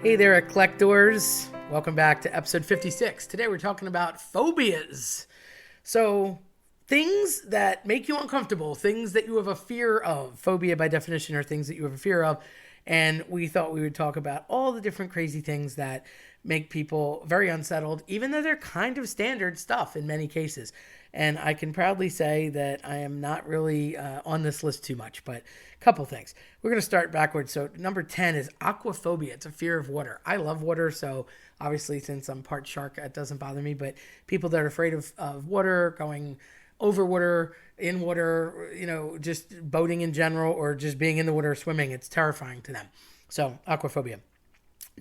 Hey there, Eclectors. Welcome back to episode 56. Today we're talking about phobias. So, things that make you uncomfortable, things that you have a fear of. Phobia, by definition, are things that you have a fear of. And we thought we would talk about all the different crazy things that make people very unsettled, even though they're kind of standard stuff in many cases. And I can proudly say that I am not really on this list too much, but a couple things. We're going to start backwards. So number 10 is aquaphobia. It's a fear of water. I love water, so obviously since I'm part shark, it doesn't bother me. But people that are afraid of water, going over water, in water, just boating in general, or just being in the water swimming, it's terrifying to them. So aquaphobia.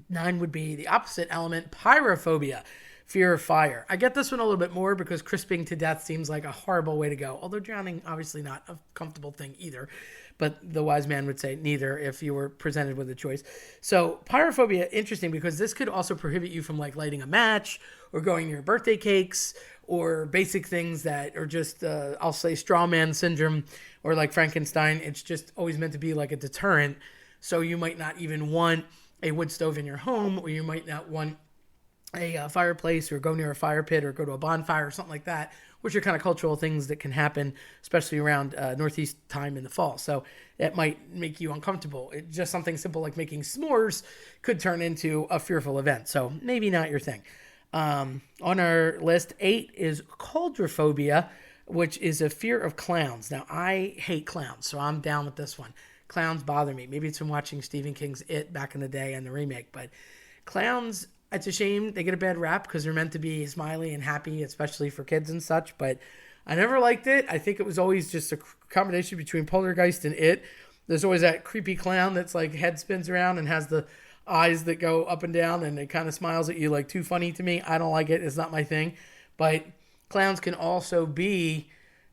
9 would be the opposite element, pyrophobia. Fear of fire. I get this one a little bit more because crisping to death seems like a horrible way to go. Although drowning, obviously not a comfortable thing either. But the wise man would say neither if you were presented with a choice. So pyrophobia, interesting because this could also prohibit you from like lighting a match or going near birthday cakes or basic things that are just, I'll say straw man syndrome or like Frankenstein. It's just always meant to be like a deterrent. So you might not even want a wood stove in your home, or you might not want a fireplace or go near a fire pit or go to a bonfire or something like that, which are kind of cultural things that can happen, especially around Northeast time in the fall. So it might make you uncomfortable. Just something simple like making s'mores could turn into a fearful event. So maybe not your thing. On our list, 8 is coulrophobia, which is a fear of clowns. Now, I hate clowns, so I'm down with this one. Clowns bother me. Maybe it's from watching Stephen King's It back in the day and the remake, but clowns, it's a shame they get a bad rap because they're meant to be smiley and happy, especially for kids and such. But I never liked it. I think it was always just a combination between Poltergeist and It. There's always that creepy clown that's like head spins around and has the eyes that go up and down and it kind of smiles at you like too funny to me. I don't like it. It's not my thing. But clowns can also be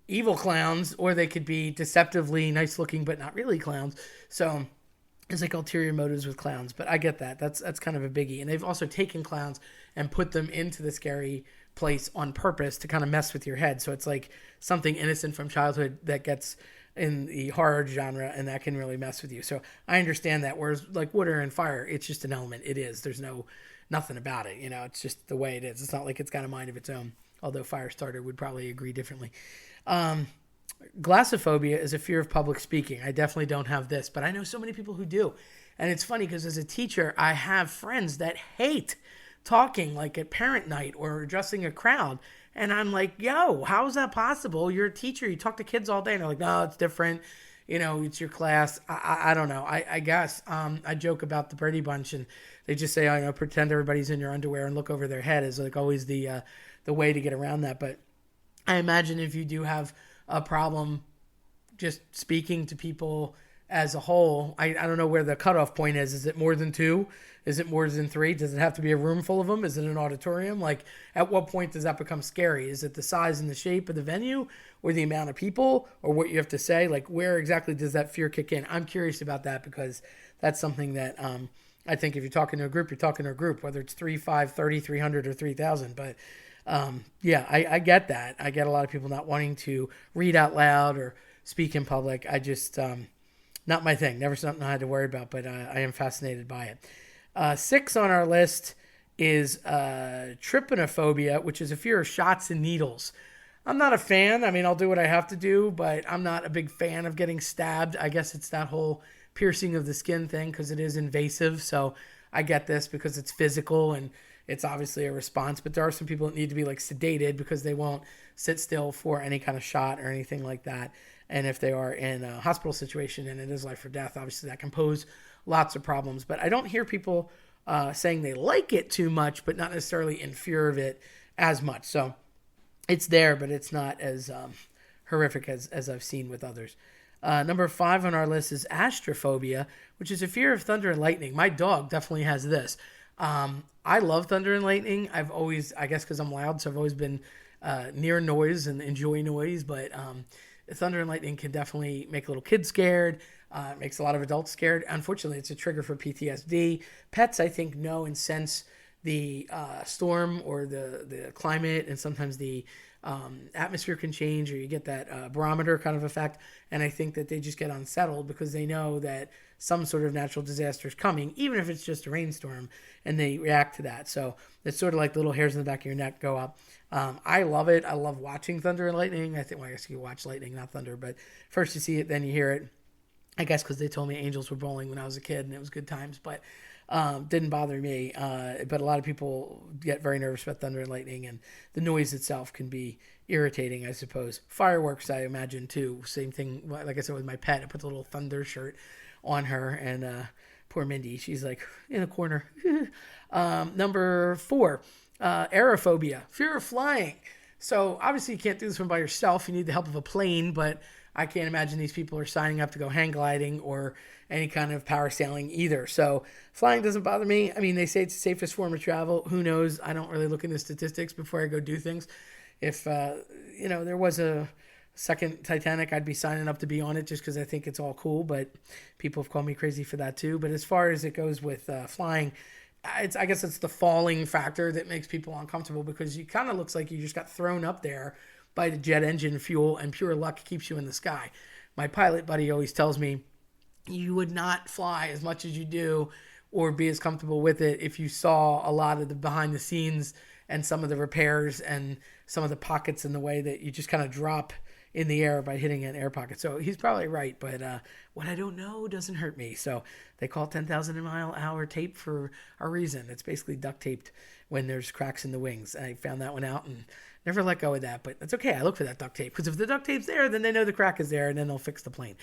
evil clowns, or they could be deceptively nice looking but not really clowns. So there's like ulterior motives with clowns, but I get that. That's kind of a biggie. And they've also taken clowns and put them into the scary place on purpose to kind of mess with your head. So it's like something innocent from childhood that gets in the horror genre, and that can really mess with you. So I understand that. Whereas like water and fire, it's just an element. It is. There's nothing about it. It's just the way it is. It's not like it's got a mind of its own. Although Firestarter would probably agree differently. Glossophobia is a fear of public speaking. I definitely don't have this, but I know so many people who do. And it's funny because as a teacher, I have friends that hate talking like at parent night or addressing a crowd. And I'm like, yo, how is that possible? You're a teacher. You talk to kids all day. And they're like, no, it's different. It's your class. I don't know. I guess I joke about the Brady Bunch, and they just say, pretend everybody's in your underwear and look over their head is like always the way to get around that. But I imagine if you do have a problem just speaking to people as a whole, I don't know where the cutoff point is. Is it more than 2? Is it more than 3? Does it have to be a room full of them? Is it an auditorium? Like, at what point does that become scary? Is it the size and the shape of the venue, or the amount of people, or what you have to say? Like, where exactly does that fear kick in? I'm curious about that because that's something that I think if you're talking to a group, you're talking to a group, whether it's 3, 5, 30, 300, or 3,000. But I get that. I get a lot of people not wanting to read out loud or speak in public. I just, not my thing. Never something I had to worry about, but I am fascinated by it. 6 on our list is trypanophobia, which is a fear of shots and needles. I'm not a fan. I mean, I'll do what I have to do, but I'm not a big fan of getting stabbed. I guess it's that whole piercing of the skin thing because it is invasive. So I get this because it's physical and it's obviously a response, but there are some people that need to be like sedated because they won't sit still for any kind of shot or anything like that. And if they are in a hospital situation and it is life or death, obviously that can pose lots of problems. But I don't hear people saying they like it too much, but not necessarily in fear of it as much. So it's there, but it's not as horrific as I've seen with others. Number 5 on our list is astrophobia, which is a fear of thunder and lightning. My dog definitely has this. I love thunder and lightning. I've always, I guess because I'm loud, so I've always been near noise and enjoy noise. But thunder and lightning can definitely make little kids scared. It makes a lot of adults scared. Unfortunately, it's a trigger for PTSD. Pets, I think, know and sense the storm or the climate, and sometimes the atmosphere can change, or you get that barometer kind of effect. And I think that they just get unsettled because they know that some sort of natural disaster is coming, even if it's just a rainstorm, and they react to that. So it's sort of like the little hairs in the back of your neck go up. I love it. I love watching thunder and lightning. I think, well, I guess you watch lightning, not thunder, but first you see it, then you hear it. I guess because they told me angels were bowling when I was a kid, and it was good times, but didn't bother me. But a lot of people get very nervous about thunder and lightning, and the noise itself can be irritating, I suppose. Fireworks, I imagine, too. Same thing, like I said, with my pet. I put the little thunder shirt on her, and poor Mindy, she's like in a corner. Number 4, aerophobia, fear of flying. So obviously you can't do this one by yourself. You need the help of a plane, but I can't imagine these people are signing up to go hang gliding or any kind of parasailing either. So flying doesn't bother me. I mean, they say it's the safest form of travel. Who knows? I don't really look into statistics before I go do things. If, there was a second Titanic, I'd be signing up to be on it just because I think it's all cool. But people have called me crazy for that too. But as far as it goes with flying, I guess it's the falling factor that makes people uncomfortable, because you kind of looks like you just got thrown up there by the jet engine fuel, and pure luck keeps you in the sky. My pilot buddy always tells me you would not fly as much as you do or be as comfortable with it if you saw a lot of the behind the scenes and some of the repairs and some of the pockets in the way that you just kind of drop in the air by hitting an air pocket. So he's probably right, but what I don't know doesn't hurt me. So they call it 10,000 mile hour tape for a reason. It's basically duct taped when there's cracks in the wings. I found that one out and never let go of that, but that's okay. I look for that duct tape, because if the duct tape's there, then they know the crack is there, and then they'll fix the plane.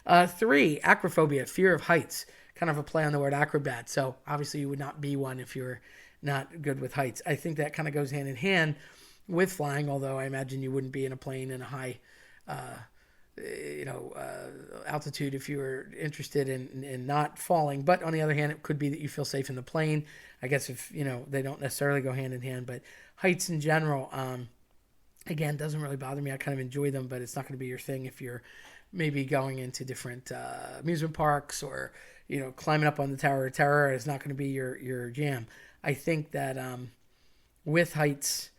3, acrophobia, fear of heights, kind of a play on the word acrobat. So obviously you would not be one if you're not good with heights. I think that kind of goes hand in hand with flying, although I imagine you wouldn't be in a plane in a high altitude if you were interested in not falling. But on the other hand, it could be that you feel safe in the plane. I guess if, they don't necessarily go hand in hand, but heights in general, again, doesn't really bother me. I kind of enjoy them, but it's not going to be your thing if you're maybe going into different amusement parks or, climbing up on the Tower of Terror is not going to be your jam. I think that with heights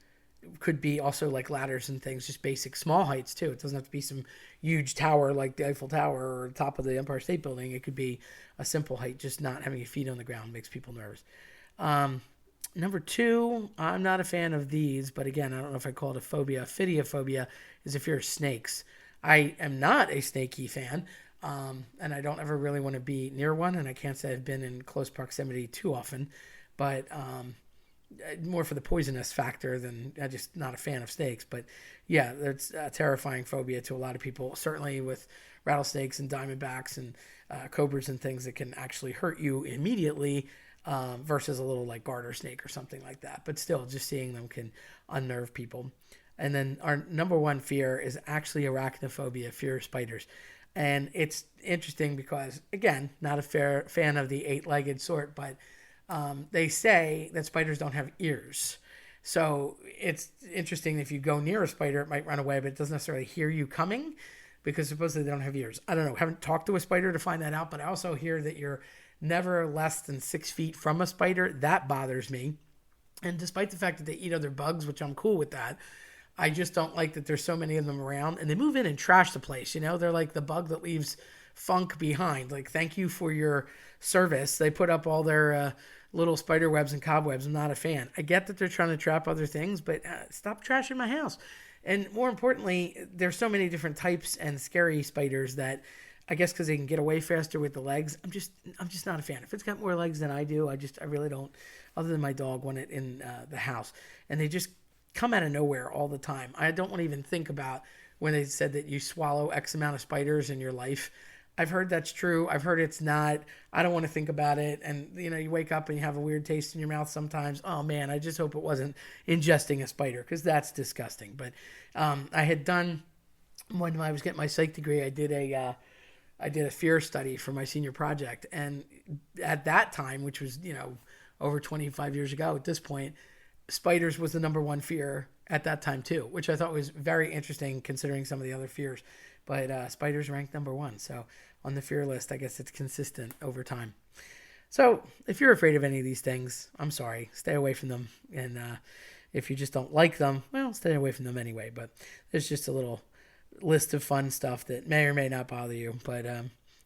could be also like ladders and things, just basic small heights too. It doesn't have to be some huge tower like the Eiffel Tower or the top of the Empire State Building. It could be a simple height. Just not having your feet on the ground makes people nervous. Number 2, I'm not a fan of these, but again, I don't know if I call it a phobia. Phidiophobia is a fear of snakes. I am not a snakey fan, and I don't ever really want to be near one, and I can't say I've been in close proximity too often, but more for the poisonous factor than I'm just not a fan of snakes. But yeah, that's a terrifying phobia to a lot of people, certainly with rattlesnakes and diamondbacks and cobras and things that can actually hurt you immediately, versus a little like garter snake or something like that. But still, just seeing them can unnerve people. And then our number 1 fear is actually arachnophobia, fear of spiders. And it's interesting because, again, not a fan of the 8-legged sort, but they say that spiders don't have ears. So it's interesting, if you go near a spider, it might run away, but it doesn't necessarily hear you coming because supposedly they don't have ears. I don't know. Haven't talked to a spider to find that out, but I also hear that you're never less than 6 feet from a spider. That bothers me. And despite the fact that they eat other bugs, which I'm cool with that, I just don't like that there's so many of them around, and they move in and trash the place. They're like the bug that leaves funk behind. Like, thank you for your service. They put up all their little spider webs and cobwebs. I'm not a fan. I get that they're trying to trap other things, but stop trashing my house. And more importantly, there's so many different types and scary spiders that I guess because they can get away faster with the legs, I'm just not a fan. If it's got more legs than I do, I really don't, other than my dog, want it in the house. And they just come out of nowhere all the time. I don't want to even think about when they said that you swallow X amount of spiders in your life. I've heard that's true. I've heard it's not. I don't want to think about it. And, you wake up and you have a weird taste in your mouth sometimes. Oh, man, I just hope it wasn't ingesting a spider, because that's disgusting. But I had done, when I was getting my psych degree, I did a fear study for my senior project. And at that time, which was, over 25 years ago at this point, spiders was the number 1 fear at that time too, which I thought was very interesting considering some of the other fears. But spiders ranked number 1. So on the fear list, I guess it's consistent over time. So if you're afraid of any of these things, I'm sorry, stay away from them. And if you just don't like them, well, stay away from them anyway. But there's just a little list of fun stuff that may or may not bother you. But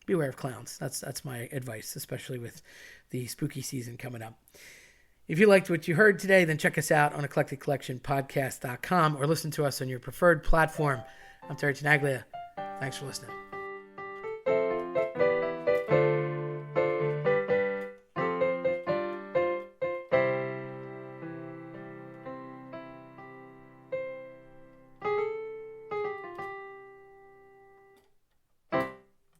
beware of clowns. That's my advice, especially with the spooky season coming up. If you liked what you heard today, then check us out on eclecticcollectionpodcast.com or listen to us on your preferred platform. I'm Terry Tenaglia. Thanks for listening.